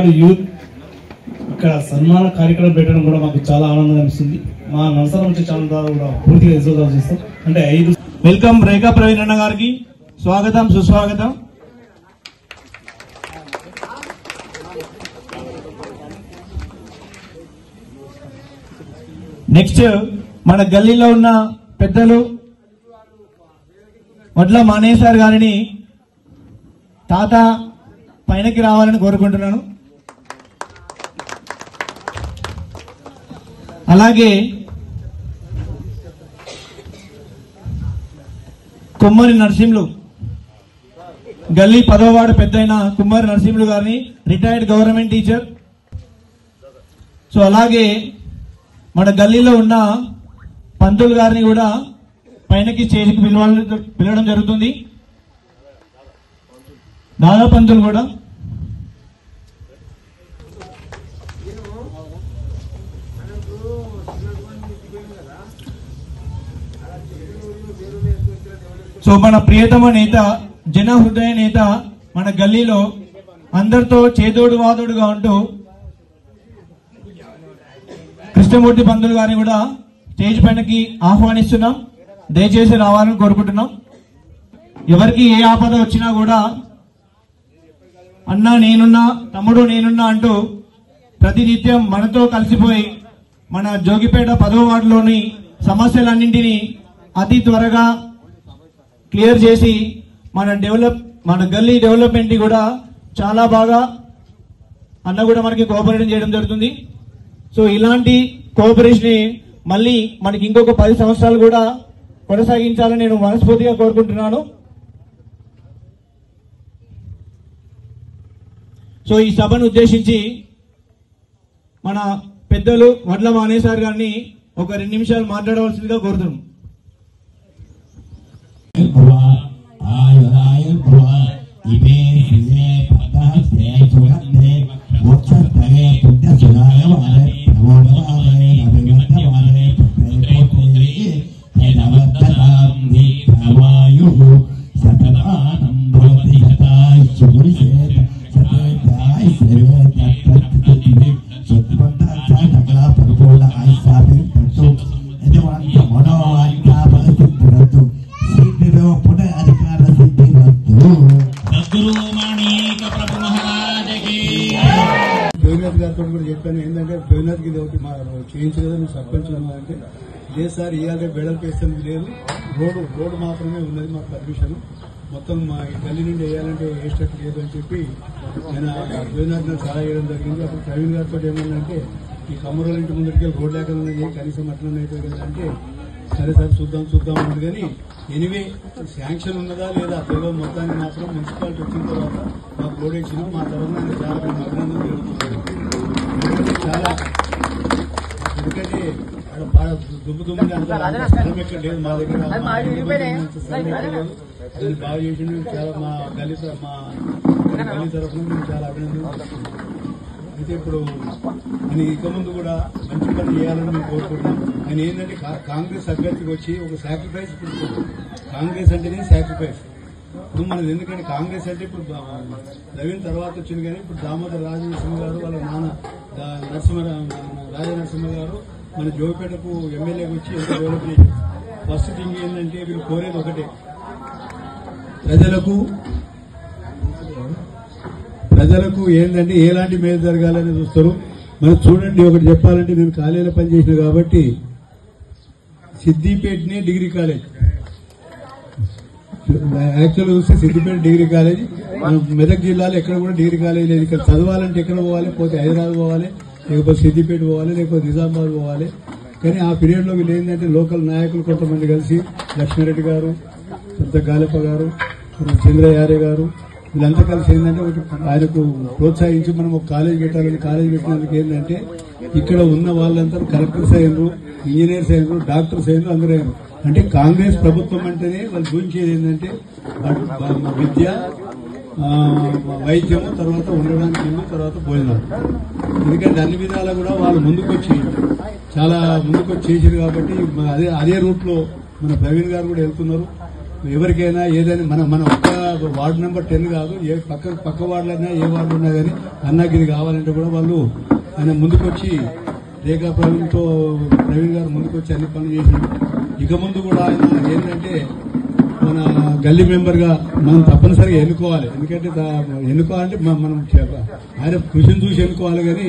ఈనాడు youth ఇక్కడ సన్మాన కార్యక్రమం పెట్టడం కూడా మాకు చాలా ఆనందంగా అనిపిస్తుంది. మా నర్సరం వచ్చే ఛానల్ ద్వారా కూడా పూర్తిగా ఎదుగుదల చేస్తాం. అంటే 5 వెల్కమ్ రేఖా ప్రవీణ్ అన్న గారికి స్వాగతం, సుస్వాగతం. నెక్స్ట్ మన గల్లీలో ఉన్న పెద్దలు వడ్ల మానేశ్వర్ గారిని తాత పైనకి రావాలని కోరుకుంటున్నాను. అలాగే కుమ్మరి నరసింహులు గల్లీ 10వ వార్డు పెద్దయిన కుమ్మరి నరసింహులు గారిని రిటైర్డ్ గవర్నమెంట్ టీచర్. సో అలాగే మన గల్లీలో ఉన్న పంతులు గారిని కూడా పైనకి స్టేజ్కి పిలవడం జరుగుతుంది. దాదా పంతులు కూడా సో మన ప్రియతమ నేత, జన హృదయ నేత, మన గల్లీలో అందరితో చేదోడు వాదోడుగా ఉంటూ కృష్ణమూర్తి పంతులు గారిని కూడా స్టేజ్ పైనకి ఆహ్వానిస్తున్నాం. దయచేసి రావాలని కోరుకుంటున్నాం. ఎవరికి ఏ ఆపద వచ్చినా కూడా అన్నా నేనున్నా, తమ్ముడు నేనున్నా అంటూ ప్రతినిత్యం మనతో కలిసిపోయి మన జోగిపేట 10వ వార్డులోని సమస్యలన్నింటినీ అతి త్వరగా క్లియర్ చేసి మన గల్లీ డెవలప్మెంట్ కూడా చాలా బాగా అన్న కూడా మనకి కోఆపరేషన్ చేయడం జరుగుతుంది. సో ఇలాంటి కోఆపరేషన్ మళ్ళీ మనకి ఇంకొక 10 సంవత్సరాలు కూడా కొనసాగించాలని నేను మనస్ఫూర్తిగా కోరుకుంటున్నాను. సో ఈ సభను ఉద్దేశించి మన పెద్దలు వడ్ల మానేశ్వర్ గారిని ఒక 2 నిమిషాలు మాట్లాడవలసిందిగా కోరుతున్నాం. గారితో కూడా చెప్పాను. ఏంటంటే బేనాథ్కి ఇది ఒకటి చేయించలేదు, నువ్వు సర్పంచ్ అంటే లేదు సార్, ఇవాళ వెడల్పు వేస్తుంది లేదు, రోడ్డు మాత్రమే ఉన్నది మా పర్మిషన్, మొత్తం మా గల్లీ నుండి వేయాలంటే వేసేటట్టు లేదు అని చెప్పి నేను బేనాథ్ చాలా వేయడం జరిగింది. అప్పుడు ప్రవీణ్ గారితో ఏమన్నంటే ఈ కమ్మరోళ్ళ ఇంటి ముందరికి రోడ్ లేకుండా కనీసం అట్లనే అవుతుంది కదా అంటే సరే సార్ చూద్దాం అన్నది. కానీ ఎనివే శాంక్షన్ ఉన్నదా లేదా అసలు మొత్తాన్ని మాత్రం మున్సిపాలిటీ వచ్చిన తర్వాత మాకు రోడ్ ఇచ్చినాం. మా తరఫున చాలా అభినందన జరుగుతుంది. చాలా ఎందుకంటే బాగా దుమ్ముని అంత స్థలం ఎక్కడ లేదు మా దగ్గర, స్థలం ఎక్కడ లేదు. అది బాగా చేసింది. చాలా మా గల్లీ తరఫున మేము చాలా అభినందన. అయితే ఇప్పుడు ఆయన ఇక ముందు కూడా మంచి పని చేయాలని మేము కోరుకుంటున్నాం. ఆయన ఏంటంటే కాంగ్రెస్ అభ్యర్థికి వచ్చి ఒక సాక్రిఫైస్, ఇప్పుడు కాంగ్రెస్ అంటేనే సాక్రిఫైస్. ఇప్పుడు మనది ఎందుకంటే కాంగ్రెస్ అంటే ఇప్పుడు నవీన్ తర్వాత వచ్చింది, కానీ ఇప్పుడు దామోదర్ రాజనరసింహ గారు వాళ్ళ నాన్న రాజనరసింహ గారు మన జోగిపేటకు ఎమ్మెల్యేకి వచ్చి ఎంత డెవలప్ చేశారు. ఫస్ట్ థింగ్ ఏంటంటే వీళ్ళు కోరేది ఒకటే, ప్రజలకు ఏంటంటే ఎలాంటి మేలు జరగాలని చూస్తారు. మనం చూడండి, ఒకటి చెప్పాలంటే నేను కాలేజీలో పనిచేసిన కాబట్టి సిద్దిపేటనే డిగ్రీ కాలేజ్, యాక్చువల్గా చూస్తే సిద్దిపేట డిగ్రీ కాలేజ్, మనం మెదక్ జిల్లాలో ఎక్కడ కూడా డిగ్రీ కాలేజ్ లేదు. ఇక్కడ చదవాలంటే ఎక్కడ పోవాలి, పోతే హైదరాబాద్ పోవాలి, లేకపోతే సిద్దిపేట పోవాలి, లేకపోతే నిజామాబాద్ పోవాలి. కానీ ఆ పీరియడ్ లో వీళ్ళు ఏంటంటే లోకల్ నాయకులు కొంతమంది కలిసి లక్ష్మారెడ్డి గారు, సొంత గాలప్ప గారు, చంద్రయారే గారు, వీళ్ళంతా కలిసి ఏంటంటే ఆయనకు ప్రోత్సహించి మనం ఒక కాలేజ్ పెట్టాలని కాలేజ్ పెట్టినందుకు ఏంటంటే ఇక్కడ ఉన్న వాళ్ళంతా కలెక్టర్స్ అయినరు, ఇంజనీర్స్ అయినరు, డాక్టర్స్ అయినరు, అందరూ అయినరు. అంటే కాంగ్రెస్ ప్రభుత్వం అంటేనే వాళ్ళు చూపించేది ఏంటంటే విద్య, వైద్యము, తర్వాత ఉండడానికి ఇల్లు, తర్వాత భోజనాలు. ఎందుకంటే అన్ని విధాలా కూడా వాళ్ళు ముందుకొచ్చి చాలా ముందుకొచ్చి చేశారు. కాబట్టి అదే రూట్ లో మన ప్రవీణ్ గారు కూడా వెళ్తున్నారు. ఎవరికైనా ఏదైనా మన ఒక్క వార్డు నెంబర్ 10 కాదు, ఏ పక్క వార్డులైనా ఏ వార్డు ఉన్నా కానీ అన్నకి ఇది కావాలంటే కూడా వాళ్ళు ఆయన ముందుకొచ్చి రేఖా ప్రవీణ్ గారు ముందుకొచ్చి అన్ని పనులు చేసిండు. ఇక ముందు కూడా ఆయన ఏంటంటే మన గల్లీ మెంబర్ గా మనం తప్పనిసరిగా ఎన్నుకోవాలి. ఎందుకంటే ఎన్నుకోవాలంటే మనం ఆయన కృషిని చూసి ఎన్నుకోవాలి. కానీ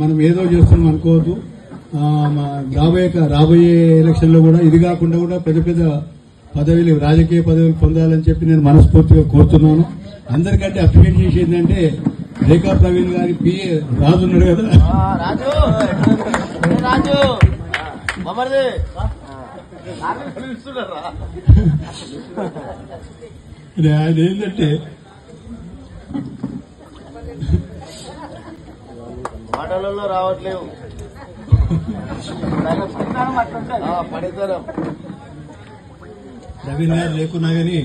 మనం ఏదో చేస్తున్నాం అనుకోవద్దు. రాబోయే ఎలక్షన్ లో కూడా ఇది కాకుండా కూడా పెద్ద పెద్ద పదవులు, రాజకీయ పదవులు పొందాలని చెప్పి నేను మనస్ఫూర్తిగా కోరుతున్నాను. అందరికంటే అప్రిషియేట్ చేసి ఏంటంటే రేఖా ప్రవీణ్ గారి పిఏ రాజు ఉన్నాడు కదా, ఆయన ఏంటంటే మాటలలో రావట్లేవు, ప్రవీణ్ గారు లేకున్నా గానీ,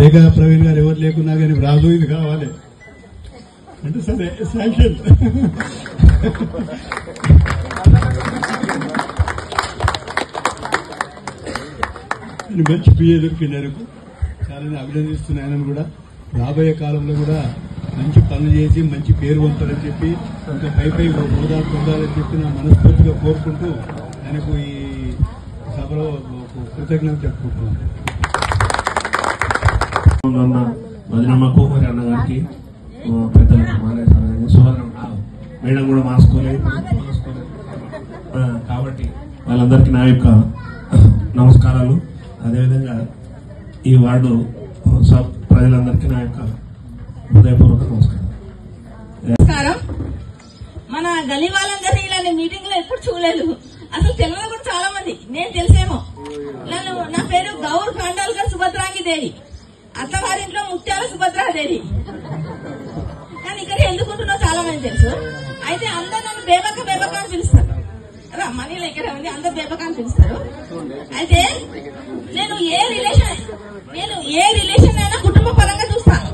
రేఖా ప్రవీణ్ గారు ఎవరు లేకున్నా గానీ రాజు ఇది కావాలి అంటే సరే శాంక్షన్. మంచి పిఏ దొరికినారు, చాలా అభినందిస్తున్నాయని కూడా. రాబోయే కాలంలో కూడా మంచి పనులు చేసి మంచి పేరు పొందాలని చెప్పి ఇంకా పై హోదా పొందాలని చెప్పి నా మనస్ఫూర్తిగా కోరుకుంటూ ఆయనకు ఈ సభలో కృతజ్ఞత చెప్పుకుంటున్నాను. వదినమ్మకు మరి అన్నగారికి పెద్దలకు సోదరం మేడం కూడా మాసుకోలేదు కాబట్టి వాళ్ళందరికీ నా యొక్క నమస్కారాలు. అదేవిధంగా ఈ వార్డు ప్రజలందరికీ నా యొక్క హృదయపూర్వక నమస్కారం. మన గల్లీ వాళ్ళందరినీ ఇలాంటి మీటింగ్ లో ఎప్పుడు చూడలేదు, అసలు తెలియదు కూడా చాలా మంది. నేను తెలిసేమో, నా పేరు గౌర్ ఖండాల్కర్ సుభద్రాంగి దేవి, అత్తవారింట్లో ముత్యాల సుభద్రాదేవి. కానీ ఇక్కడ ఎందుకుంటున్నా చాలా మంది తెలుసు. అయితే అందరు నన్ను బేబక్క అని పిలుస్తారు. మనీలో ఇక్కడ ఉంది, అందరు బేబక్క అని పిలుస్తారు. అయితే నేను ఏ రిలేషన్ అయినా కుటుంబ పరంగా చూస్తాను.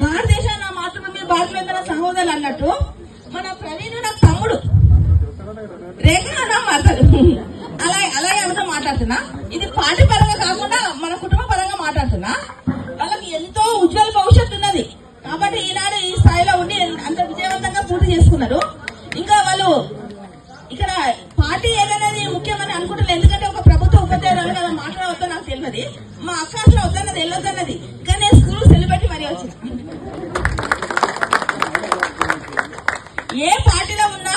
భారతదేశం నా మాతృభూమి, భారతదేశం నా సహోదరులు అన్నట్టు మన ప్రవీణ్ నాకు తమ్ముడు, రేఖ నా మాట్లాడు అలాగే ఎవరితో మాట్లాడుతున్నా. ఇది పార్టీ పరంగా కాకుండా మన కుటుంబ పరంగా మాట్లాడుతున్నా. వాళ్ళకి ఎంతో ఉజ్వల భవిష్యత్తు ఉన్నది కాబట్టి ఈనాడు ఈ స్థాయిలో ఉండి అంత విజయవంతంగా పూర్తి చేసుకున్నారు. ఇంకా వాళ్ళు ఇక్కడ పార్టీ ఏదనేది ముఖ్యమని అనుకుంటున్నారు. ఎందుకంటే ఒక ప్రభుత్వ ఉపాధ్యాయురాలు కదా, మాట్లాడవద్దో నాకు తెలియదు. మా అక్క అసలు వద్దన్నది, వెళ్ళొద్దన్నది. కానీ నేను స్కూల్ సెలబెట్టి మరీ వచ్చిన. ఏ పార్టీలో ఉన్నా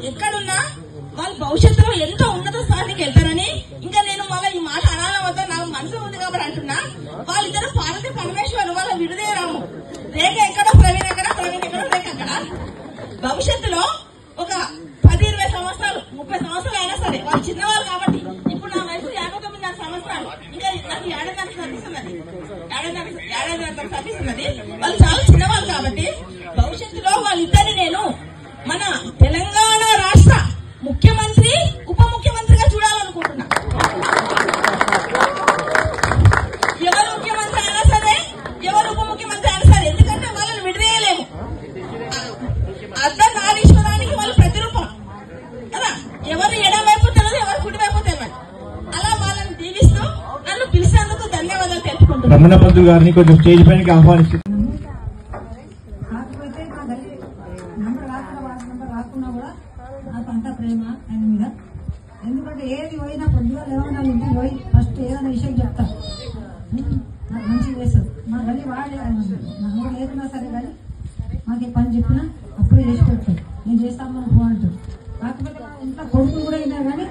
ఎక్కడున్నా వాళ్ళ భవిష్యత్తులో ఎంతో ఉన్నత స్థానానికి వెళ్తారని, ఇంకా నేను మళ్ళీ ఈ మాట అనాల వద్ద నాకు మనసు ఉంది కాబట్టి అంటున్నా. వాళ్ళిద్దరు పార్వతి పరమేశ్వరు, వాళ్ళ విడుదయరాము. రేఖ ఎక్కడో ప్రవీణ్ ఎక్కడో, ప్రవీణ్ ఎక్కడో రేఖ అక్కడ. భవిష్యత్తులో ఒక 10-20 సంవత్సరాలు 30 సంవత్సరాలు అయినా సరే వాళ్ళు చిన్నవాళ్ళు కాబట్టి, ఇప్పుడు నా వయసు 59 సంవత్సరాలు, ఇంకా నాకు 7.5 సర్వీస్ ఉన్నది. వాళ్ళు చాలా చిన్నవాళ్ళు కాబట్టి భవిష్యత్తులో వాళ్ళిద్దరిని నేను మన తెలంగాణ రాష్ట్ర ముఖ్యమంత్రి, ఉప ముఖ్యమంత్రిగా చూడాలనుకుంటున్నా. ఎవరు ముఖ్యమంత్రి అయినా సరే, ఎవరు ఉప ముఖ్యమంత్రి అయినా సరే, ఎందుకంటే వాళ్ళని విడదీయలేము. అర్ధనారీశ్వరానికి వాళ్ళు ప్రతిరూపం కదా. ఎవరు ఎడవైపు తెలియదు, ఎవరు కుడివైపు తెలియదు. అలా వాళ్ళని దీవిస్తూ నన్ను పిలిచినందుకు ధన్యవాదాలు తెలుపుకుంటున్నాను. రమణ పంతులు గారిని కొంచెం స్టేజ్ పైకి ఆహ్వానిస్తుంది. అంత ప్రేమ ఆయన మీద. ఎందుకంటే ఏది పోయినా కొద్దిగా లేవన్నా ఇంటికి పోయి ఫస్ట్ ఏదైనా విషయం చెప్తా, నాకు మంచిగా చేస్తారు. మా గది వాడే నా ఊరు లేకున్నా సరే కానీ మాకు పని చెప్పినా అప్పుడే చేసి పెడతాడు. నేను చేస్తాను మనకు బాగుంటాడు. కాకపోతే మా ఇంట్లో కొడుకులు కూడా అయినా కానీ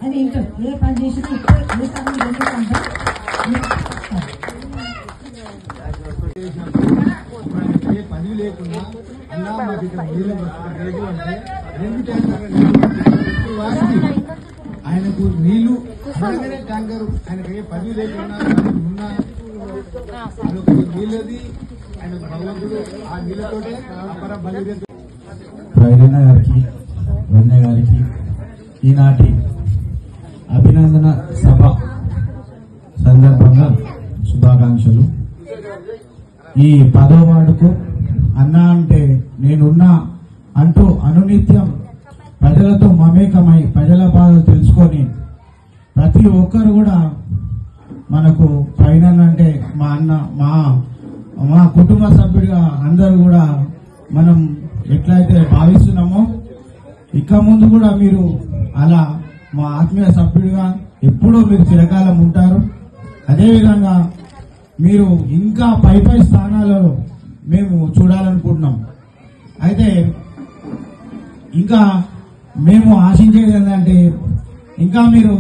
అది ఇంటాడు. ఏ పని చేసినా ఇప్పుడే చేస్తామని అంటాడు. పని లేకుండా అన్నా మాకు ఇక్కడ నీళ్ళు అంటే 2 ఆయనకు నీళ్లు ట్యాంకర్, ఆయనకి ఏ పని లేకుండా ఉన్న అదొక నీళ్ళది ఆయన భగవంతుడు ఆ నీళ్ళతోటే అపర బలి. ప్రవీణ గారికి, వన్య గారికి ఈనాటి అభినందన సభ సందర్భంగా శుభాకాంక్షలు. ఈ 10వ వార్డుకు అన్నా అంటే నేనున్నా అంటూ అనునిత్యం ప్రజలతో మమేకమై ప్రజల బాధలు తెలుసుకొని ప్రతి ఒక్కరు కూడా మనకు ఫైనల్ అంటే మా అన్న మా కుటుంబ సభ్యుడిగా అందరూ కూడా మనం ఎట్లయితే భావిస్తున్నామో ఇక ముందు కూడా మీరు అలా మా ఆత్మీయ సభ్యుడిగా ఎప్పుడూ మీరు చిరకాలం ఉంటారు. అదేవిధంగా మీరు ఇంకా పై స్థానాలలో మేము చూడాలనుకుంటున్నాం. అయితే ఇంకా మేము ఆశించేది ఏంటంటే ఇంకా మీరు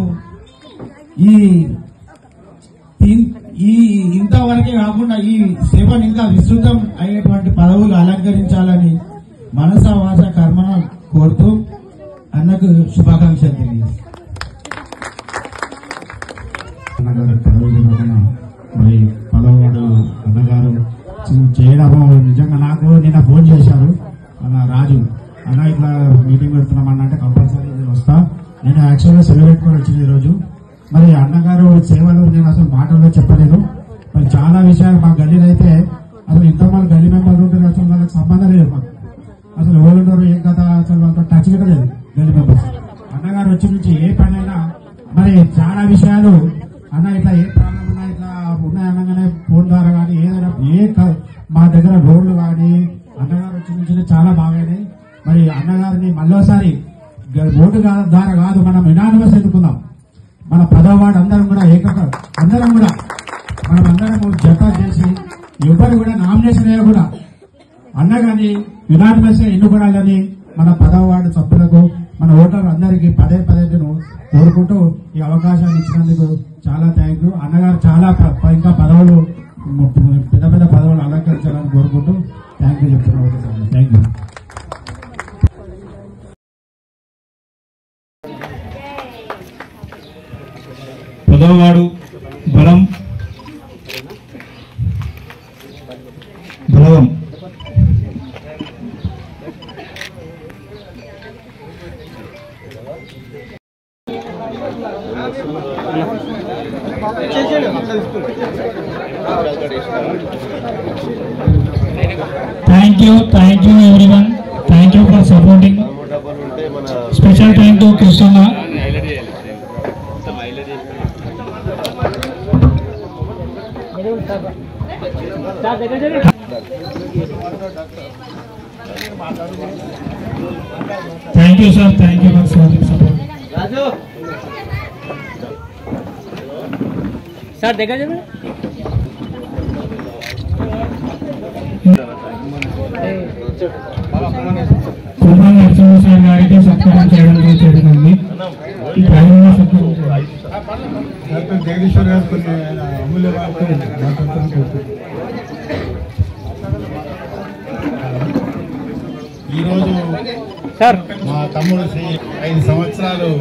ఈ ఇంతవరకే కాకుండా ఈ సేవను ఇంకా విస్తృతం అయ్యేటువంటి పదవులు అలంకరించాలని మనసా వాచ కర్మ కోరుతూ అన్నకు శుభాకాంక్షలు తెలియజేస్తాను. మరి 10వ వార్డు అన్నగారు చేయడము నిజంగా నాకు నిన్న ఫోన్ చేశారు అన్న రాజు అన్న ఇట్లా మీటింగ్ పెడుతున్నామన్న అంటే కంపల్సరీ నేను వస్తా. నేను యాక్చువల్గా సెలబ్రేట్ కూడా వచ్చింది ఈరోజు. మరి అన్నగారు సేవలు నేను అసలు మాటల్లో చెప్పలేను. మరి చాలా విషయాలు మా గల్లీలో అయితే అసలు ఇంతమంది గల్లీ మెంబర్లు ఉంటారు, అసలు వాళ్ళకి సంబంధం లేదు. మాకు అసలు ఎవరు ఉంటారు ఏం కదా అసలు వాళ్ళతో టచ్ కూడా లేదు గల్లీ మెంబర్స్. అన్నగారు వచ్చి నుంచి ఏ పనైనా మరి చాలా విషయాలు అన్న ఇట్లా ఏ ప్రాబ్లం ఉన్నా ఇట్లా ఉన్నాయనగానే ఫోన్ ద్వారా కానీ ఏదైనా మా దగ్గర రోడ్లు కానీ అన్నగారు వచ్చి నుంచి చాలా బాగాయి. మరి అన్నగారిని మళ్ళోసారి ఓటు ద్వారా కాదు మనం యునానిమస్ ఎన్నుకుందాం. మన 10వ వార్డు అందరం కూడా అందరం కూడా మనం అందరం జత చేసి ఎవరు కూడా నామినేషన్ అయ్యా కూడా అన్నగాని యునానిమస్ ఎన్నుకోవాలని మన 10వ వార్డు సభ్యులకు మన ఓటర్లు అందరికీ పదే కోరుకుంటూ ఈ అవకాశాన్ని ఇచ్చినందుకు చాలా థ్యాంక్ యూ. అన్నగారు చాలా ఇంకా పదవులు పెద్ద పదవులు అలంకరించాలని కోరుకుంటూ థ్యాంక్ యూ చెప్తున్నాను. Thank you. పదవవాడు బలవం Thank you everyone. Thank you for supporting. Special thank to Krishna. Thank you sir. Thank you for showing support. Raju. Sir, देखा जाए కుమార్ నరసింహస్వామి గారికి సత్కారం చేయడం జరుగుతుంది. ఈ కార్యక్రమంలో సత్కారం డాక్టర్ జగదీశ్వర్ గారు కొన్ని అమూల్య వార్తలు మాట్లాడుతున్నారు. ఈరోజు మా తమ్ముడు 5 సంవత్సరాలు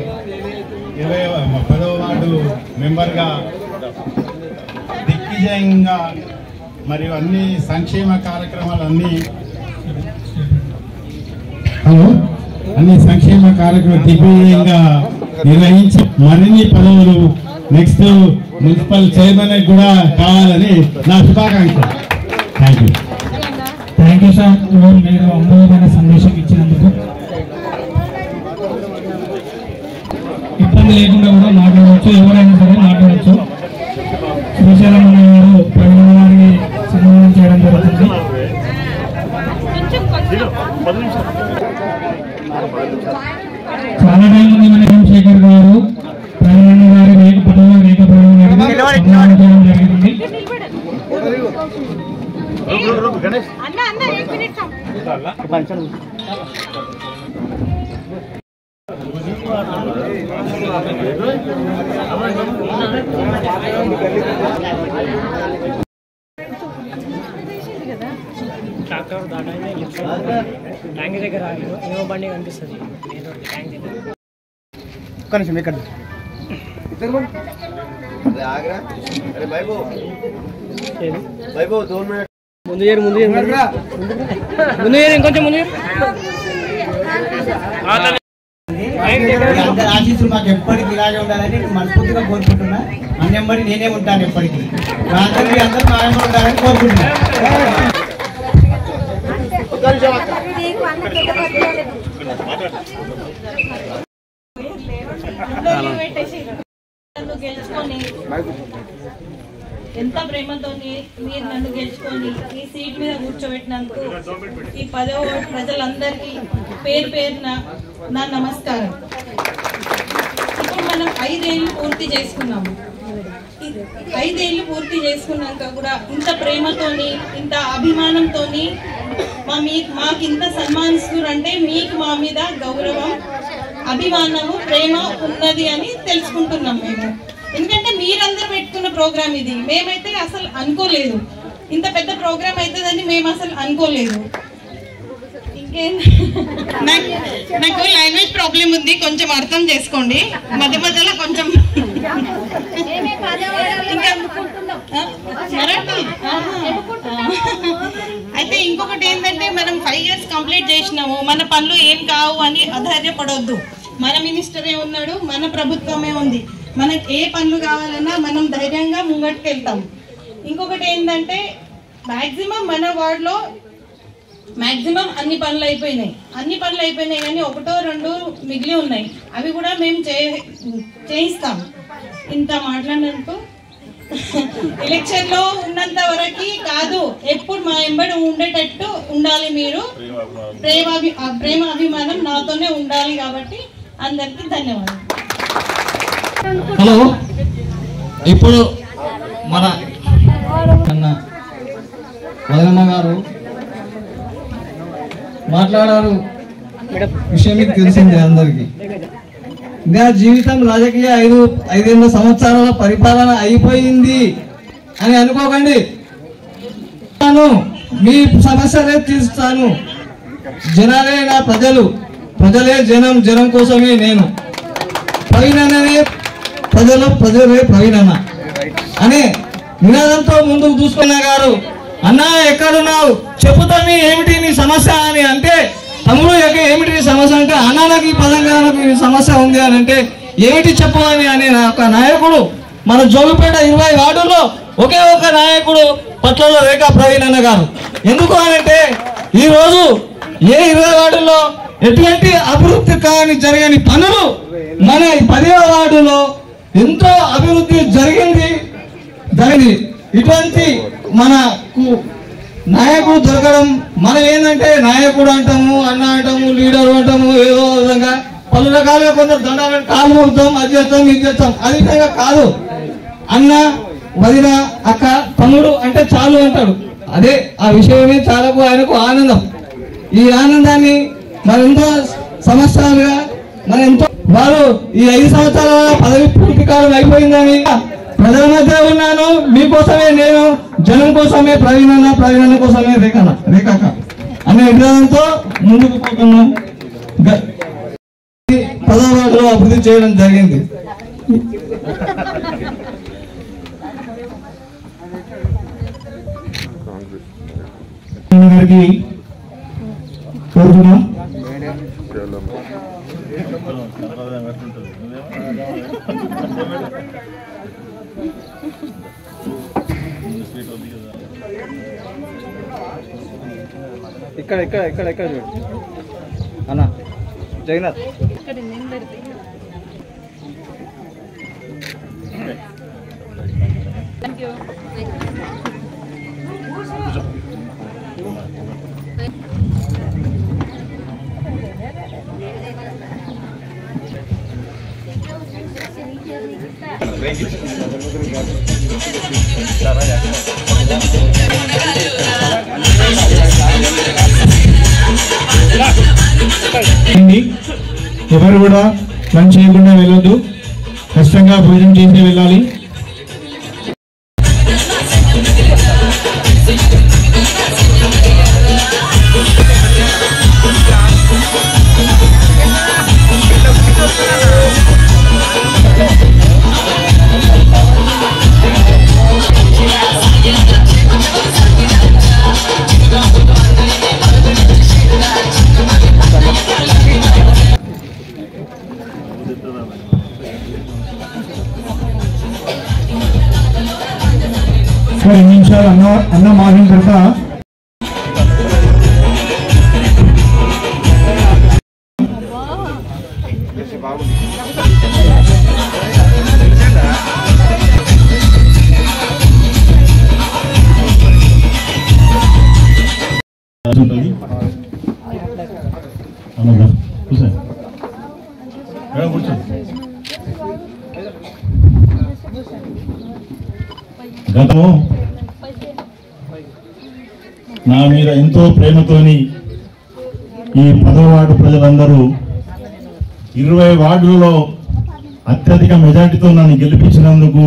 10వ వార్డు మెంబర్గా దిగ్విజయంగా మరియు అన్ని సంక్షేమ కార్యక్రమాలు అన్ని సంక్షేమ కార్యక్రమాలు దిగ్విజయంగా నిర్వహించి మరిన్ని పదవులు నెక్స్ట్ మున్సిపల్ చైర్మన్ కూడా కావాలని నా శుభాకాంక్షలు. Thank you sir. మీరు అమూల్యమైన సందేశం ఇచ్చినందుకు. ఇబ్బంది లేకుండా కూడా మాట్లాడవచ్చు, ఎవరైనా సరే మాట్లాడవచ్చు. శ్రీశైలమన్న గారు ప్రవీణ్ గారికి సన్మానం చేయడం జరుగుతుంది. చాలా టైం ఉంది. మన శేఖర్ గారు ప్రవీణ్ గారి రేఖ ప్రవీణ్ గారికి సన్మానం చేయడం జరిగింది. ట్రాక్టర్ దాటనే ట్యాంక్ దగ్గర ఏమో బండి కనిపిస్తుంది. ట్యాంక్ దగ్గర కనీసం ఇక్కడ ముందు ఇంకొంచెం ముందు ఆశీస్సులు మాకు ఎప్పటికీ ఇలాగే ఉండాలని నేను మనస్ఫూర్తిగా కోరుకుంటున్నా. అన్నెంబడి నేనే ఉంటాను ఎప్పటికీ. అందరూ మా ఎంబడి ఉండాలని కోరుకుంటున్నా. గెలుచుకొని ఎంత ప్రేమతో మీరు నన్ను గెలుచుకొని ఈ సీట్ మీద కూర్చోబెట్టినందుకు ఈ 10వ వార్డు ప్రజలందరికీ పేరు పేరున నా నమస్కారం. ఇప్పుడు మనం 5 ఏళ్ళు పూర్తి చేసుకున్నాము. 5 ఏళ్ళు పూర్తి చేసుకున్నాక కూడా ఇంత ప్రేమతోని ఇంత అభిమానంతోని మాకు ఇంత సన్మానిస్తున్నారంటే మీకు మా మీద గౌరవం, అభిమానము, ప్రేమ ఉన్నది అని తెలుసుకుంటున్నాం మేము. ఎందుకంటే మీరందరూ పెట్టుకున్న ప్రోగ్రామ్ ఇది. మేమైతే అసలు అనుకోలేదు ఇంత పెద్ద ప్రోగ్రామ్ అవుతుందని మేము అసలు అనుకోలేదు. ఇంకేం నాకు లాంగ్వేజ్ ప్రాబ్లం ఉంది, కొంచెం అర్థం చేసుకోండి. మధ్య మధ్యలో కొంచెం అయితే ఇంకొకటి ఏంటంటే మనం 5 years కంప్లీట్ చేసినాము, మన పనులు ఏం కావు అని అధైర్యపడొద్దు. మన మినిస్టరే ఉన్నాడు, మన ప్రభుత్వమే ఉంది. మనకి ఏ పనులు కావాలన్నా మనం ధైర్యంగా ముంగట్టుకెళ్తాం. ఇంకొకటి ఏంటంటే మాక్సిమం మన వార్డులో మాక్సిమం అన్ని పనులు అయిపోయినాయి కానీ 1-2 మిగిలి ఉన్నాయి. అవి కూడా మేము చేయిస్తాం. ఇంత మాట్లాడినందుకు ఎలక్షన్ లో ఉన్నంత వరకు కాదు, ఎప్పుడు మా ఎంబడి ఉండేటట్టు ఉండాలి. మీరు ప్రేమ అభిమానం నాతోనే ఉండాలి. కాబట్టి అందరికీ ధన్యవాదాలు. హలో, ఇప్పుడు మన వదనమ్మ గారు మాట్లాడారు. విషయం మీకు తెలిసిందే అందరికి. ఇంకా జీవితం రాజకీయ 5 సంవత్సరాల పరిపాలన అయిపోయింది అని అనుకోకండి. మీ సమస్యలే తీరుస్తాను. జనాలే నా ప్రజలు, ప్రజలే జనం, జనం కోసమే నేను. ప్రవీణనే ప్రజలు, ప్రజలే ప్రవీణన్న అనే నినాదంతో ముందుకు చూసుకున్న గారు, అన్నా ఎక్కడున్నావు చెప్పుతామి, ఏమిటి నీ సమస్య అని అంటే, తమ్ముడు ఏమిటి నీ సమస్య అంటే, అన్నా నాకు ఈ పదంగా నాకు ఈ సమస్య ఉంది అని అంటే, ఏమిటి చెప్పు అని అనే ఒక నాయకుడు మన జోగిపేట 20 వార్డుల్లో ఒకే ఒక నాయకుడు పట్లలో రేఖా ప్రవీణన్న గారు. ఎందుకు అనంటే ఈరోజు ఏ 20 వార్డుల్లో ఎటువంటి అభివృద్ధి కానీ జరగని పనులు మన 10వ వార్డులో ఎంతో అభివృద్ధి జరిగింది. ఇటువంటి మనకు నాయకుడు దొరకడం, మనం ఏంటంటే నాయకుడు అంటాము, అన్న అంటాము, లీడర్ అంటాము, ఏదో విధంగా పలు రకాలుగా కొందరు దండాలను కాలు మోపుతాం, అది చేస్తాం, ఇది చేస్తాం. అది విధంగా కాదు. అన్న, వదిన, అక్క, తమ్ముడు అంటే చాలు అంటాడు. అదే ఆ విషయమే చాలకు ఆయనకు ఆనందం. ఈ ఆనందాన్ని మరెంతో సంవత్సరాలుగా వారు ఈ 5 సంవత్సరాల పదవి పూర్తి కాలం అయిపోయిందని ప్రజల మధ్య ఉన్నాను. మీకోసమే నేను, జనం కోసమే ప్రవీణన్న కోసమే రేఖాక అనే విధానంతో ముందుకు పోతున్నాం. 10వ వార్డులో అభివృద్ధి చేయడం జరిగింది. గారికి కోరుతున్నాం. ఇక్కడ ఇక్కడ ఇక్కడ ఇక్కడ చూడు అన్న జగన్నాథ్. ఎవరు కూడా లంచ్ చేయకుండా వెళ్ళొద్దు, ఖచ్చితంగా భోజనం చేసి వెళ్ళాలి. ఒక 2 నిమిషాలు అన్న మాగిన తర్వాత బాగుంది. గతము నా మీద ఎంతో ప్రేమతోని ఈ 10వ వార్డు ప్రజలందరూ 20 వార్డులలో అత్యధిక మెజార్టీతో నన్ను గెలిపించినందుకు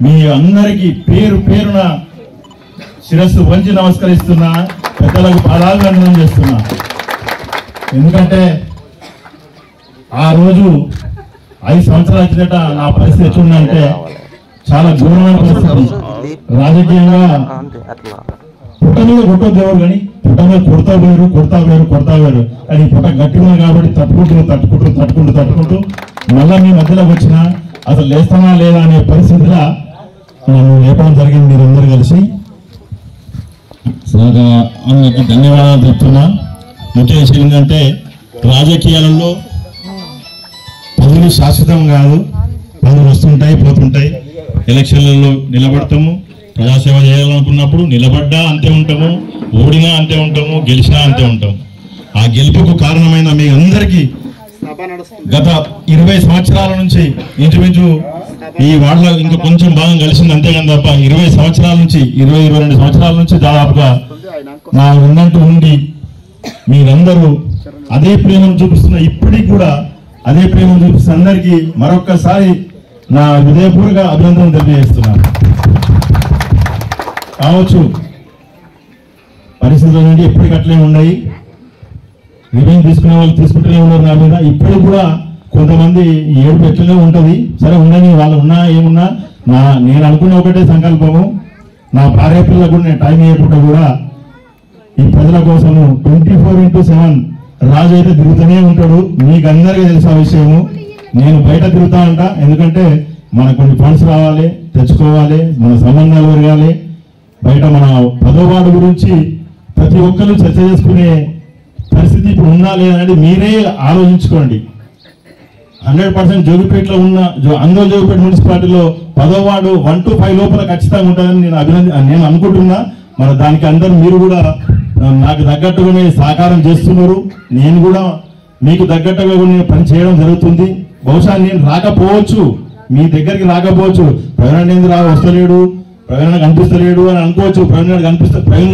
మీ అందరికీ పేరు పేరున శిరస్సు వంచి నమస్కరిస్తున్నా, పెద్దలకు పాదాభివందనం చేస్తున్నా. ఎందుకంటే ఆ రోజు 5 సంవత్సరాల కిందట నా పరిస్థితి ఎట్లుందంటే చాలా ఘోరమైన పరిస్థితి. రాజకీయంగా పుట్ట మీద కొట్టొద్దు ఎవరు కానీ పుట్ట మీద కొడతా వేరు కానీ పుట్ట గట్టిగా కాబట్టి తట్టుకుంటూ మళ్ళా మీ మధ్యలోకి వచ్చిన అసలు లేస్తానా లేదా అనే పరిస్థితిలో నన్ను లేపడం జరిగింది. మీరందరూ కలిసి అందరికి ధన్యవాదాలు చెప్తున్నా. ముఖ్య విషయం ఏంటంటే రాజకీయాలలో పదవులు శాశ్వతం కాదు, పదవులు వస్తుంటాయి పోతుంటాయి. ఎలక్షన్లలో నిలబడతాము, ప్రజాసేవ చేయాలనుకున్నప్పుడు నిలబడ్డా అంతే ఉంటాము, ఓడినా అంతే ఉంటాము, గెలిచినా అంతే ఉంటాము. ఆ గెలుపుకు కారణమైన మీ అందరికీ గత 20 సంవత్సరాల నుంచి ఇంచుమించు ఈ వార్డులో ఇంకా కొంచెం భాగం కలిసింది అంతేగాని తప్ప 20 సంవత్సరాల నుంచి 22 సంవత్సరాల నుంచి దాదాపుగా నా ఉన్నట్టు ఉండి మీరందరూ అదే ప్రేమను చూపిస్తున్న, ఇప్పటికి కూడా అదే ప్రేమను చూపిస్తున్న అందరికీ మరొక్కసారి నా హృదయపూర్వక అభినందనలు తెలియజేస్తున్నాను. కావచ్చు పరిస్థితుల నుండి ఎప్పటికట్లే ఉన్నాయి, రివెంజ్ తీసుకునే వాళ్ళు తీసుకుంటూనే ఉన్నారు నా మీద. ఇప్పుడు కూడా కొంతమంది ఏడుపు ఎట్లనే ఉంటుంది, సరే ఉండని వాళ్ళు ఉన్నా ఏమున్నా నేను అనుకున్న ఒకటే సంకల్పము, నా భార్య పిల్లలకు కూడా నేను టైం ఇవ్వకుండా కూడా ఈ ప్రజల కోసము 24/7 రాజు అయితే తిరుగుతూనే ఉంటాడు. మీకు అందరికీ తెలిసిన విషయము. నేను బయట తిరుగుతా ఉంటా, ఎందుకంటే మనకు కొన్ని ఫండ్స్ రావాలి, తెచ్చుకోవాలి, మన సంబంధాలు పెరగాలి. బయట మన 10వ వార్డు గురించి ప్రతి ఒక్కరు చర్చ చేసుకునే పరిస్థితి ఇప్పుడు ఉందా లేదనేది మీరే ఆలోచించుకోండి. 100% జోగిపేటలో ఉన్న అందరూ జోగిపేట మున్సిపాలిటీలో 10వ వార్డు 1 to 5 లోపల ఖచ్చితంగా ఉంటుందని నేను అనుకుంటున్నా. మరి దానికి అందరూ మీరు కూడా నాకు తగ్గట్టుగానే సహకారం చేస్తున్నారు. నేను కూడా మీకు తగ్గట్టుగా నేను పని చేయడం జరుగుతుంది. బహుశా నేను రాకపోవచ్చు, మీ దగ్గరికి రాకపోవచ్చు, ప్రవీణ్ వస్తలేడు, ప్రవీణ్ కనిపిస్తలేడు అని అనుకోవచ్చు, ప్రవీణ్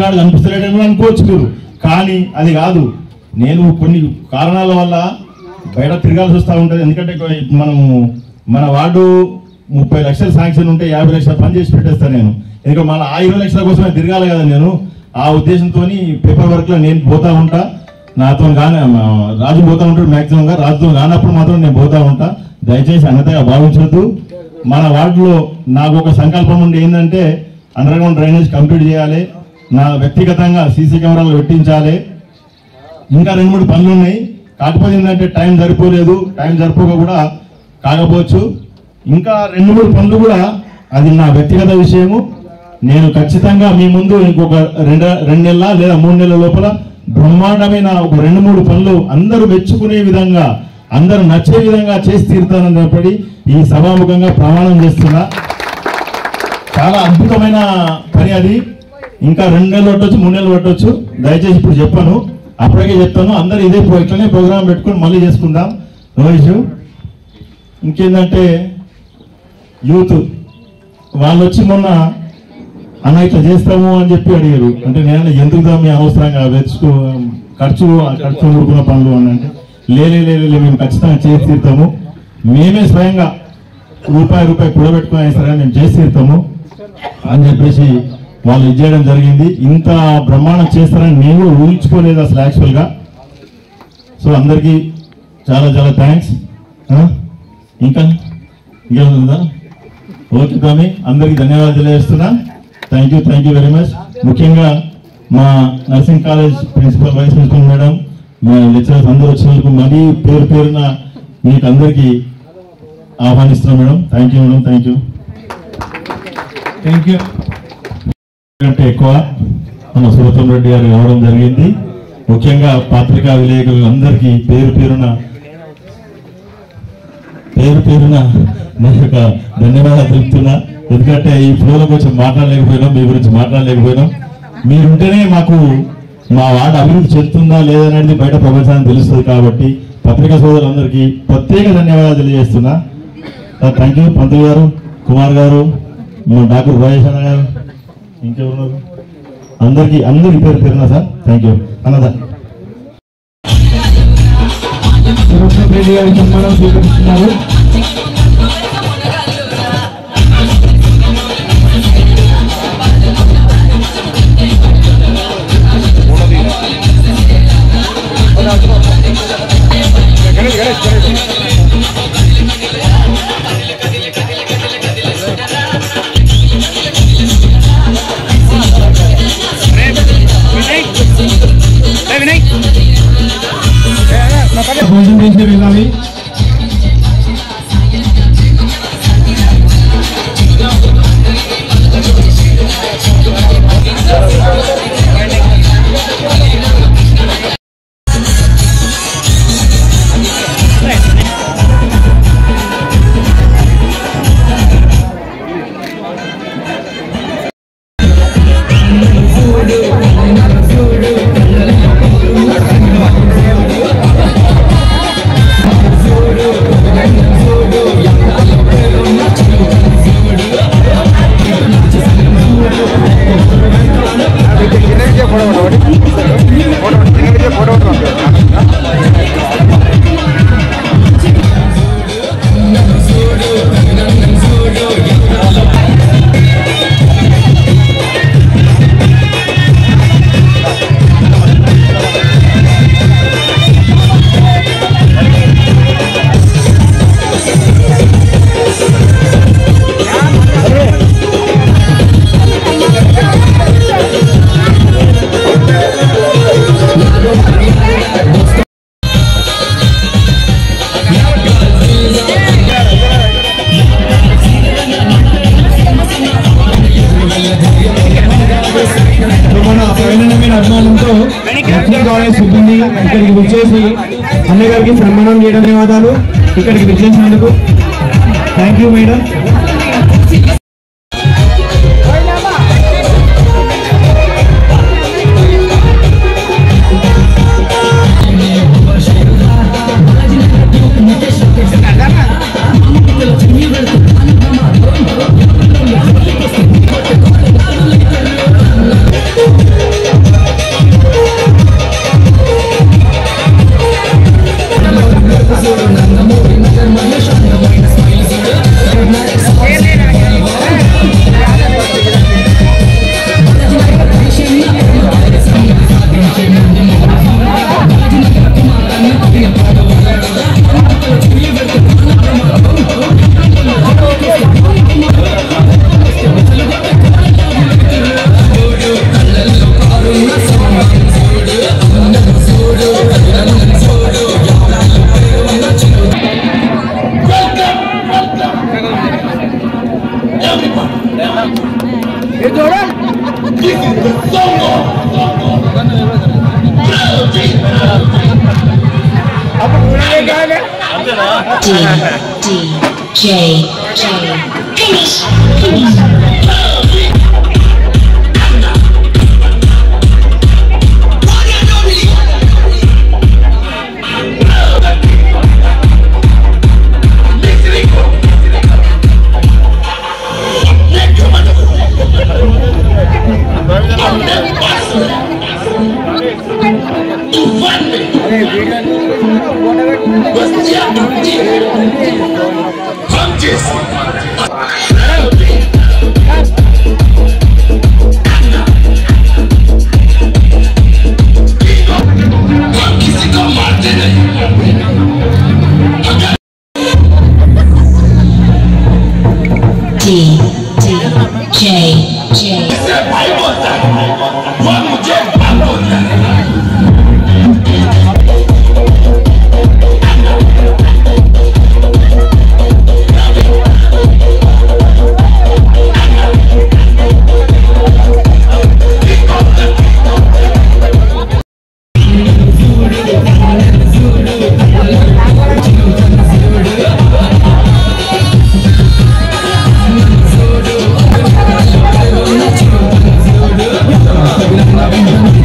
గారు కనిపిస్తలేడు అని అనుకోవచ్చు మీరు. కానీ అది కాదు, నేను కొన్ని కారణాల వల్ల బయట తిరగాల్సి వస్తూ ఉంటుంది. ఎందుకంటే మన వార్డు 30 లక్షలు శాంక్షన్ ఉంటే 50 లక్షల పని చేసి పెట్టేస్తాను నేను. ఎందుకంటే మన 20 లక్షల కోసమే తిరగాలి కదా నేను. ఆ ఉద్దేశంతో పేపర్ వర్క్ లో నేను పోతా ఉంటా. నాతో కానీ రాజు పోతా ఉంటాడు, మాక్సిమం గా రాజుతో కానప్పుడు మాత్రం నేను పోతా ఉంటా. దయచేసి అన్నతగా భావించవద్దు. మన వార్డులో నాకు ఒక సంకల్పం ఉండి ఏంటంటే అండర్ గ్రౌండ్ డ్రైనేజ్ కంప్లీట్ చేయాలి, నా వ్యక్తిగతంగా సీసీ కెమెరాలు పెట్టించాలి. ఇంకా 2-3 పనులు ఉన్నాయి. కాకపోతే ఏంటంటే టైం సరిపోలేదు, టైం సరిపోక కూడా కాకపోవచ్చు. ఇంకా 2-3 పనులు కూడా అది నా వ్యక్తిగత విషయము. నేను ఖచ్చితంగా మీ ముందు ఇంకొక 2 నెలల లేదా 3 నెలల లోపల బ్రహ్మాండమైన ఒక 2-3 పనులు అందరూ మెచ్చుకునే విధంగా, అందరూ నచ్చే విధంగా చేసి తీరుతానని చెప్పి ఈ సభాముఖంగా ప్రమాణం చేస్తున్నా. చాలా అద్భుతమైన పని అది. ఇంకా 2 నెలలు పట్టొచ్చు, 3 నెలలు పట్టొచ్చు. దయచేసి ఇప్పుడు చెప్పను, అప్పటికే చెప్తాను. అందరూ ఇదే ఇట్లనే ప్రోగ్రామ్ పెట్టుకొని మళ్ళీ చేసుకుందాం, నో ఇష్యూ. ఇంకేంటంటే యూత్ వాళ్ళు వచ్చి మొన్న అన్న ఇట్లా చేస్తాము అని చెప్పి అడిగారు. అంటే నేను ఎందుకు మీ అనవసరంగా ఖర్చు ఊరుకున్న పనులు అని అంటే లేదు మేము ఖచ్చితంగా చేసి తీరుతాము, మేమే స్వయంగా రూపాయి కూడబెట్టుకుని సరే మేము చేసి తీరుతాము అని చెప్పేసి వాళ్ళు ఇచ్చేయడం జరిగింది. ఇంత బ్రహ్మాండం చేస్తారని నేను ఊహించుకోలేదు అసలు యాక్చువల్గా. సో అందరికీ చాలా చాలా థ్యాంక్స్. ఇంకేముందా? ఓకే స్వామి, అందరికీ ధన్యవాదాలు తెలియజేస్తున్నా. Thank you very much. ముఖ్యంగా మా nursing college principal, vice principal madam, మా లెక్చరర్స్ అందరూ వచ్చినందుకు మరీ పేరున మీకు అందరికీ ఆహ్వానిస్తున్నాం madam. Thank you madam, thank you. కంటే ఎక్కువ మన సురతం రెడ్డి గారు రావడం జరిగింది. ముఖ్యంగా పత్రికా విలేకరులు అందరికీ పేరున నా యొక్క ధన్యవాదాలు తెలుపుతున్నా. ఎందుకంటే ఈ ఫ్లోలో కొంచెం మాట్లాడలేకపోయినాం, మీ గురించి మాట్లాడలేకపోయినాం. మీరుంటేనే మాకు మా వార్డు అభివృద్ధి చెందుతుందా లేదనేది బయట ప్రపంచానికి తెలుస్తుంది. కాబట్టి పత్రికా సోదరులందరికీ ప్రత్యేక ధన్యవాదాలు తెలియజేస్తున్నా. Thank you. పంతులు గారు, కుమార్ గారు, మా డాక్టర్ రాజేశ్వర గారు ఇంకెవరున్నారు అందరికి పేరు పేరునా సార్ థ్యాంక్ యూ అన్నదా రెడ్డి గారి సన్మానం స్వీకరిస్తున్నారు. భోజనం చేసి వెళ్ళాలి. అభిమానంతో కాలేజ్ సిబ్బంది ఇక్కడికి విచ్చేసి అన్నయ్య గారికి సన్మానం చేయడం ధన్యవాదాలు. ఇక్కడికి విచ్చేసినందుకు thank you madam. Thank you.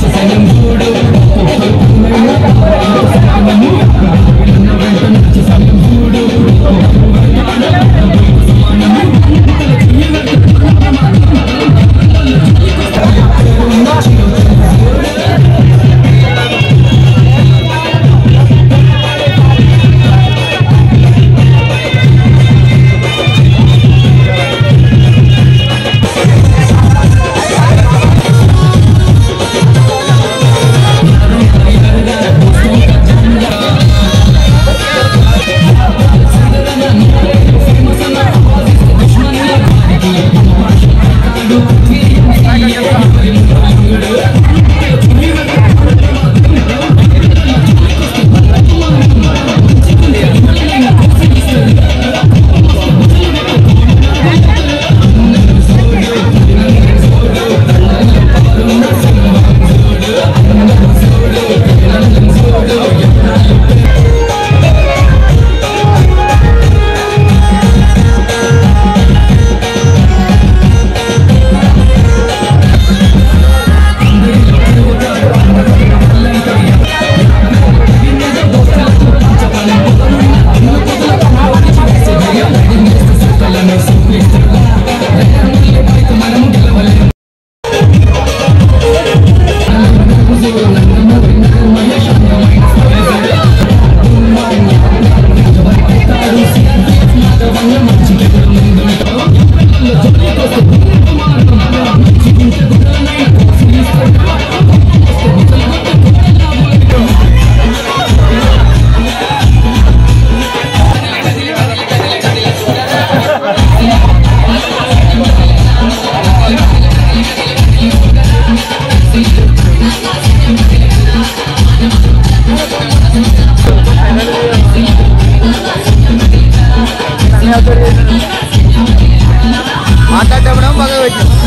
Thank you.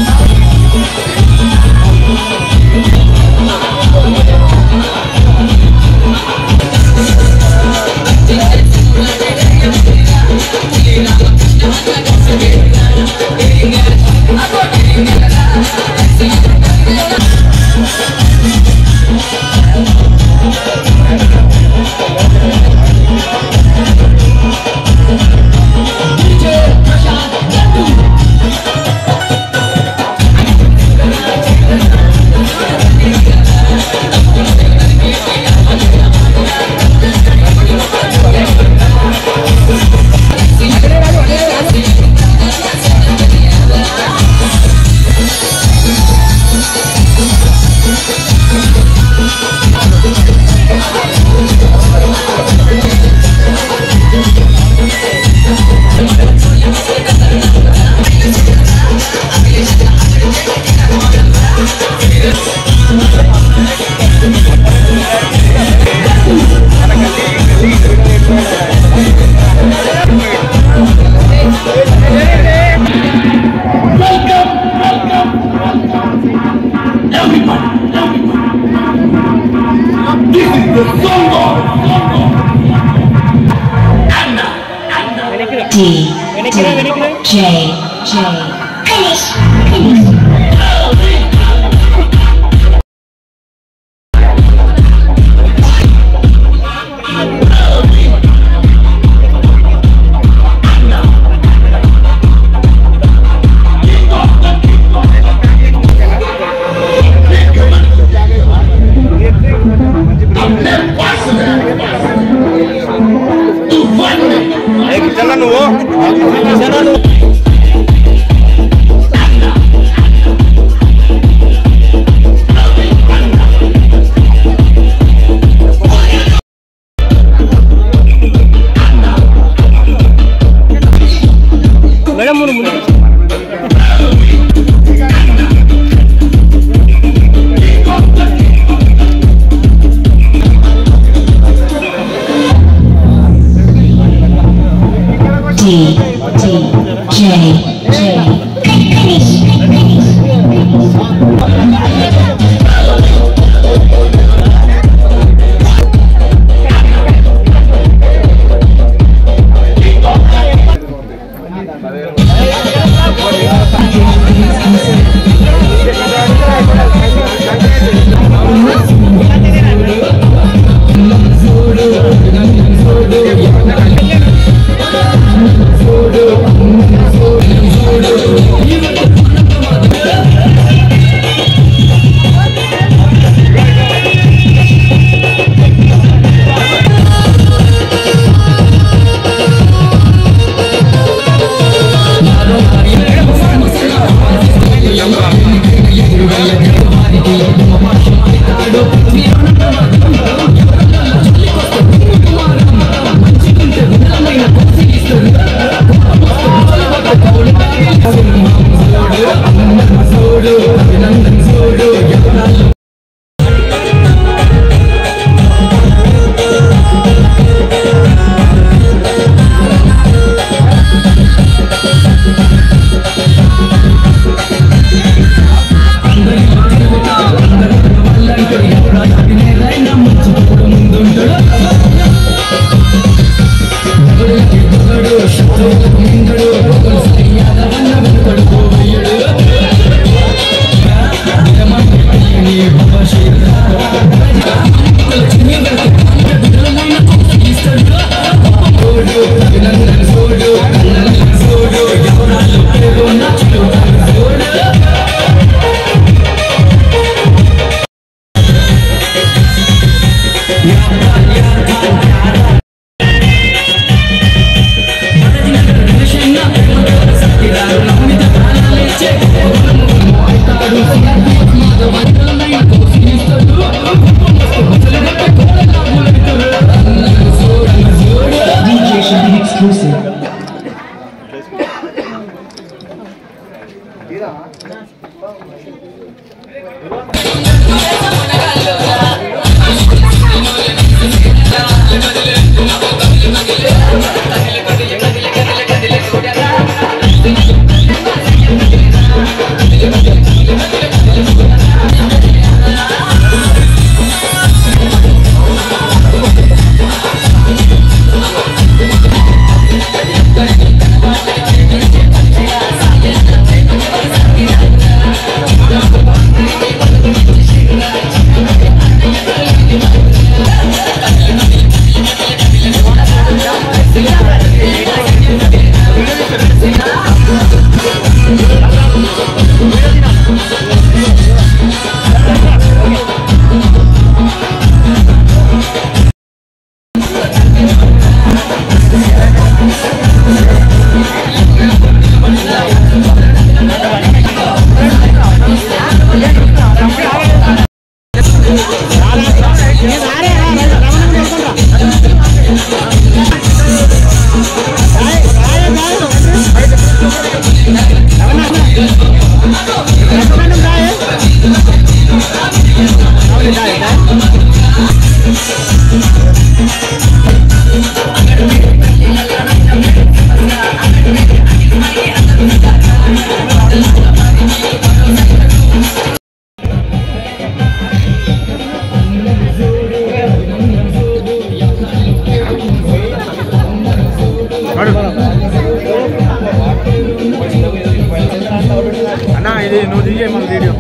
అన్న ఇది నువ్వు తీసే మన వీడియో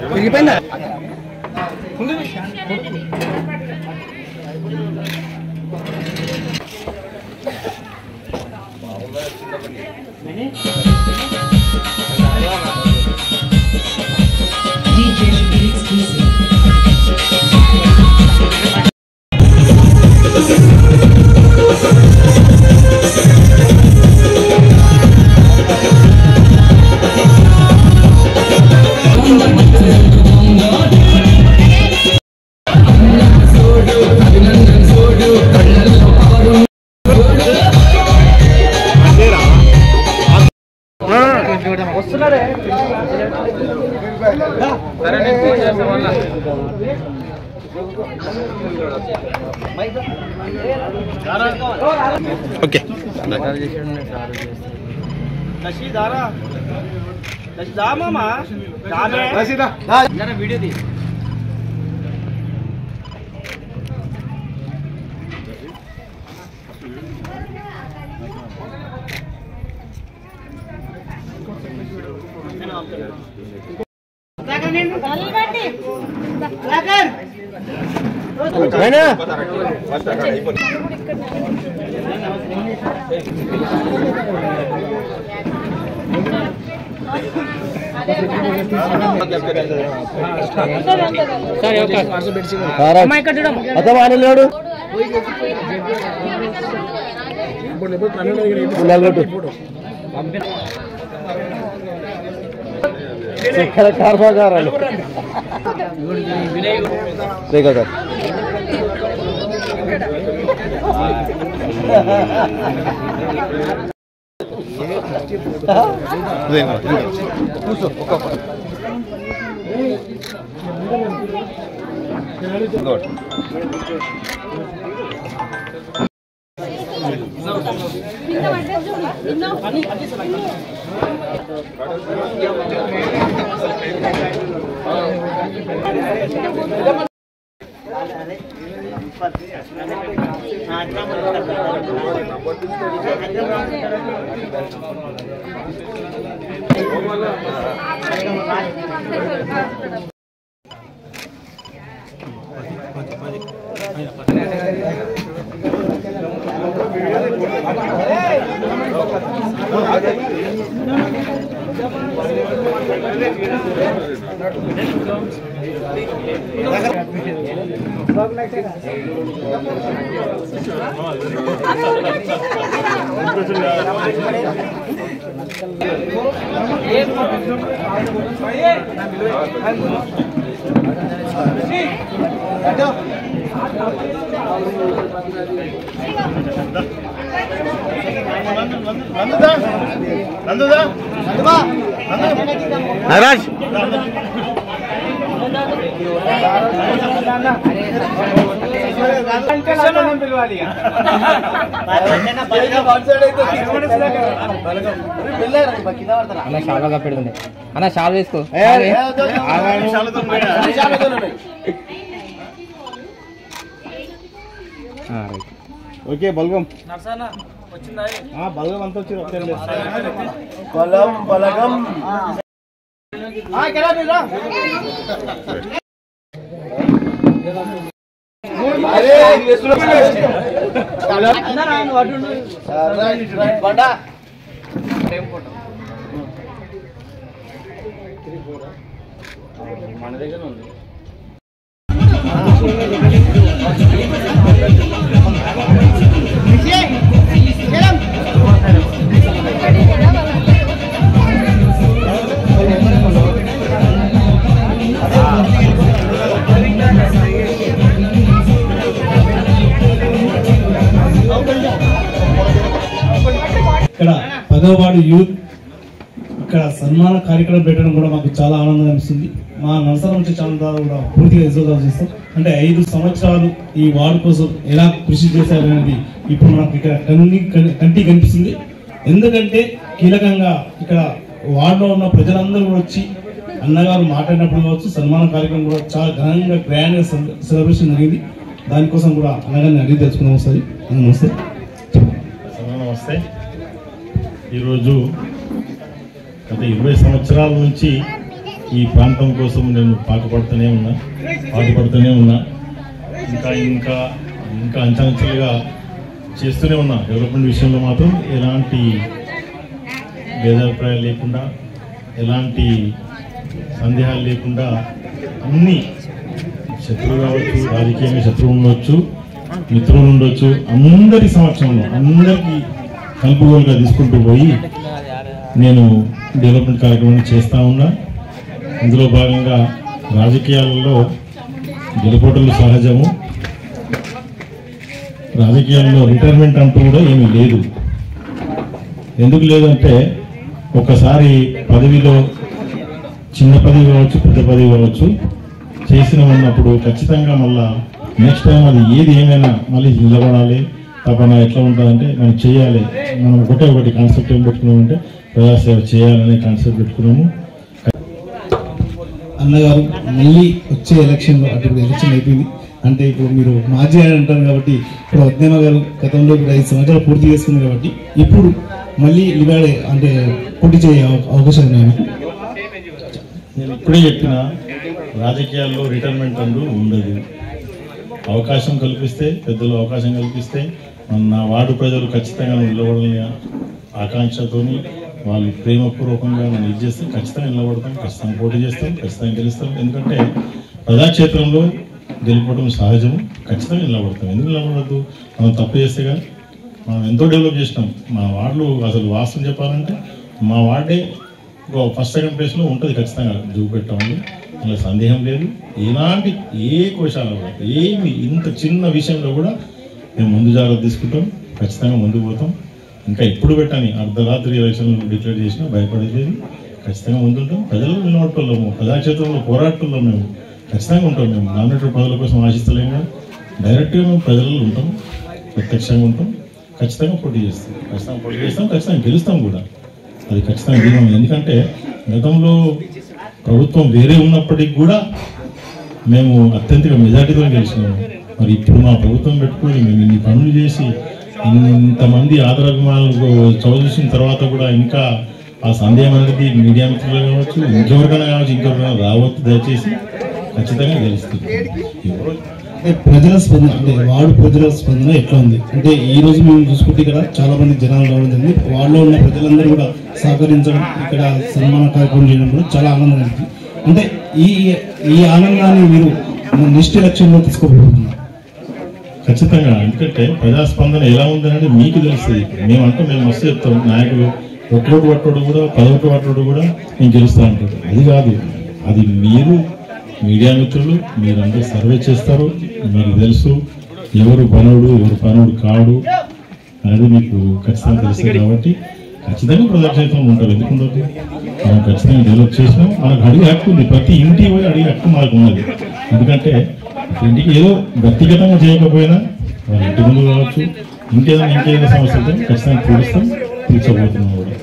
విరిగిపోయిందా ఓకే వీడియో తీ కర్మగారాలు నాగరాజ్ అన్న షాల్గా పెడుతుంది అన్న షాల్ వేసుకో ఓకే బల్గం బల్గం అంతా వచ్చి బలం బలగం మన దగ్గర ఉంది ఇక్కడ 10వ వార్డు యూత్ ఇక్కడ సన్మాన కార్యక్రమం పెట్టడం కూడా మాకు చాలా ఆనందం అనిపిస్తుంది. మా నర్సరం వచ్చే ఛానల్ కూడా పూర్తిగా ఎదుగుదల చేస్తాం. అంటే 5 సంవత్సరాలు ఈ వార్డు కోసం ఎలా కృషి చేశారు అనేది ఇప్పుడు మనకు ఇక్కడ కంటికి కనిపిస్తుంది. ఎందుకంటే కీలకంగా ఇక్కడ వార్డులో ఉన్న ప్రజలందరూ కూడా వచ్చి అన్నగారు మాట్లాడినప్పుడు కావచ్చు, సన్మాన కార్యక్రమం కూడా చాలా ఘనంగా గ్రాండ్గా సెలబ్రేషన్ జరిగింది. దానికోసం కూడా అన్నగారిని అడిగి తెలుసుకున్నాం. సరే, నమస్తే. నమస్తే. ఈరోజు గత 20 సంవత్సరాల నుంచి ఈ ప్రాంతం కోసం నేను పాటుపడుతూనే ఉన్నా. ఇంకా అంచనంచలుగా చేస్తూనే ఉన్నా. డెవలప్మెంట్ విషయంలో మాత్రం ఎలాంటి భేదాభిప్రాయాలు లేకుండా, ఎలాంటి సందేహాలు లేకుండా అన్ని శత్రువులు కావచ్చు, రాజకీయంగా శత్రువులు ఉండొచ్చు, మిత్రులు ఉండొచ్చు, అందరి సమక్షంలో అందరికీ కలుపుగోలుగా తీసుకుంటూ పోయి నేను డెవలప్మెంట్ కార్యక్రమాన్ని చేస్తూ ఉన్నా. ఇందులో భాగంగా రాజకీయాలలో గెలుపోటలు సహజము. రాజకీయాల్లో రిటైర్మెంట్ అంటూ కూడా ఏమీ లేదు. ఎందుకు లేదంటే ఒకసారి పదవిలో చిన్న పదవి కావచ్చు, పెద్ద పదవి కావచ్చు చేసిన ఉన్నప్పుడు ఖచ్చితంగా మళ్ళా నెక్స్ట్ టైం అది ఏది ఏమైనా మళ్ళీ నిలబడాలి. తప్పన ఎట్లా ఉంటుందంటే మనం చేయాలి. మనం ఒకటి కాన్సెప్ట్ ఏం పెట్టుకున్నామంటే ప్రజాసేవ చేయాలనే కాన్సెప్ట్ పెట్టుకున్నాము. అన్నగారు మళ్ళీ వచ్చే ఎలక్షన్లో అటు ఎలక్షన్ అయిపోయింది అంటే ఇప్పుడు మీరు మాజీ అని అంటారు కాబట్టి ఇప్పుడు అజ్ఞాన గారు గతంలో 5 సంవత్సరాలు పూర్తి చేసుకుంది కాబట్టి ఇప్పుడు మళ్ళీ లివాడే అంటే పోటీ చేయ అవకాశం ఉన్నాయి. నేను ఇప్పుడే చెప్పిన రాజకీయాల్లో రిటైర్మెంట్ అంటూ ఉండదు. అవకాశం కల్పిస్తే, పెద్దలు అవకాశం కల్పిస్తే నా వార్డు ప్రజలు ఖచ్చితంగా నిలబడాలని ఆకాంక్షతోని వాళ్ళు ప్రేమపూర్వకంగా నన్ను ఇది చేస్తే ఖచ్చితంగా నిలబడతాం, ఖచ్చితంగా పోటీ చేస్తాం, ఖచ్చితంగా గెలుస్తాం. ఎందుకంటే ప్రజాక్షేత్రంలో గెలుపడం సహజము. ఖచ్చితంగా నిలబడతాం. ఎందుకు నిలబడద్దు? మనం తప్పు చేస్తే కానీ మనం ఎంతో డెవలప్ చేసినాం. మా వార్డులు అసలు వాస్తవం చెప్పాలంటే మా వార్డే ఫస్ట్ సెకండ్ ప్లేస్లో ఉంటుంది ఖచ్చితంగా చూపెట్టాము. అలా సందేహం లేదు. ఎలాంటి ఏ కోశాలు ఏమి ఇంత చిన్న విషయంలో కూడా మేము ముందు జాగ్రత్త తీసుకుంటాం, ఖచ్చితంగా ముందుకు పోతాం. ఇంకా ఎప్పుడు పెట్టని అర్ధరాత్రి ఎలక్షన్లు డిక్లేర్ చేసినా భయపడలేదు. ఖచ్చితంగా ముందుంటాం. ప్రజలకు నిలబడటోళ్ళము, ప్రజాక్షేత్రంలో పోరాటంలో మేము ఖచ్చితంగా ఉంటాం. మేము నామినేటెడ్ పదవుల కోసం ఆశిస్తలేము కదా, డైరెక్ట్గా మేము ప్రజలలో ఉంటాం, ప్రత్యక్షంగా ఉంటాం. ఖచ్చితంగా పోటీ చేస్తాం, ఖచ్చితంగా గెలుస్తాం కూడా. అది ఖచ్చితంగా ధీమం. ఎందుకంటే గతంలో ప్రభుత్వం వేరే ఉన్నప్పటికీ కూడా మేము అత్యంత మెజార్టీతో గెలిచినాము. మరి ఇప్పుడు మా ప్రభుత్వం పెట్టుకొని మేము ఇన్ని పనులు చేసి ఇంతమంది ఆదరాభిమానులు చదువుసిన తర్వాత కూడా ఇంకా ఆ సందేహం అనేది మీడియా మిత్రులు కావచ్చు, ఇంకెవరికైనా రావద్దు. దయచేసి ఖచ్చితంగా గెలుస్తుంది. ప్రజల స్పందన అంటే వార్డు ప్రజల స్పందన ఎట్లా ఉంది అంటే ఈ రోజు మేము చూసుకుంటే ఇక్కడ చాలా మంది జనాలు రావడం జరిగింది. వార్డులో ఉన్న ప్రజలందరూ కూడా సహకరించడం, ఇక్కడ సన్మాన కార్యక్రమం చేయడం కూడా చాలా ఆనందం అనిపించింది. అంటే ఈ ఆనందాన్ని మీరు నెక్స్ట్ ఎలక్షన్లో తీసుకోబోతున్నారు. ఖచ్చితంగా. ఎందుకంటే ప్రజాస్పందన ఎలా ఉందనేది మీకు తెలుస్తుంది. మేము మస్తు చెప్తాం. నాయకులు ఒక్కోటి పట్టోడు కూడా 10 పట్టోడు కూడా నేను గెలుస్తా అంటాడు. అది కాదు. అది మీరు మీడియా మిత్రులు మీరందరూ సర్వే చేస్తారు. మీకు తెలుసు ఎవరు పనుడు ఎవరు పనుడు కాడు అనేది మీకు ఖచ్చితంగా తెలుస్తుంది. కాబట్టి ఖచ్చితంగా ప్రజాక్షేత్రంలో ఉంటారు. ఎందుకు ఉండదు? మనం ఖచ్చితంగా డెవలప్ చేసినాం. మనకు అడిగే హక్కు ఉంది. ప్రతి ఇంటికి పోయి అడిగే హక్కు మనకు ఉన్నది. ఎందుకంటే ఇంటికి ఏదో వ్యక్తిగతంగా చేయకపోయినా వాళ్ళ ఇంటి ముందు కావచ్చు, ఇంకేదైనా సమస్యలతో ఖచ్చితంగా తీర్చబోతున్నాం కూడా.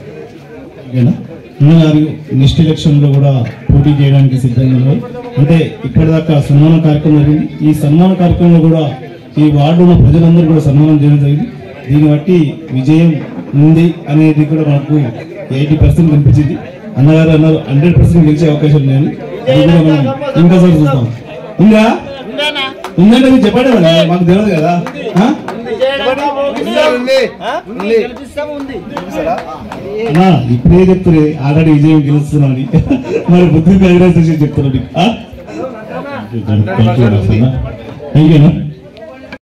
ఓకేనా? అన్నగారు నెక్స్ట్ ఎలక్షన్లో కూడా పోటీ చేయడానికి సిద్ధంగా ఉన్నారు. అంటే ఇప్పటిదాకా సన్మాన కార్యక్రమం జరిగింది. ఈ సన్మాన కార్యక్రమంలో కూడా ఈ వార్డులో ప్రజలందరూ కూడా సన్మానం చేయడం జరిగింది. దీన్ని బట్టి విజయం ఉంది అనేది కూడా మనకు 80% కనిపించింది. అన్నగారు అన్నారు 100% గెలిచే అవకాశం ఉన్నాయని. అది కూడా మనం ఇంకోసారి చూద్దాం. ఉందంటే మీరు చెప్పండి, మాకు తెలియదు కదా. ఇప్పుడే చెప్తారు ఆల్రెడీ విజయం గెలుస్తున్నామని. మరి బుద్ధి చెప్తున్నాడు. Thank you.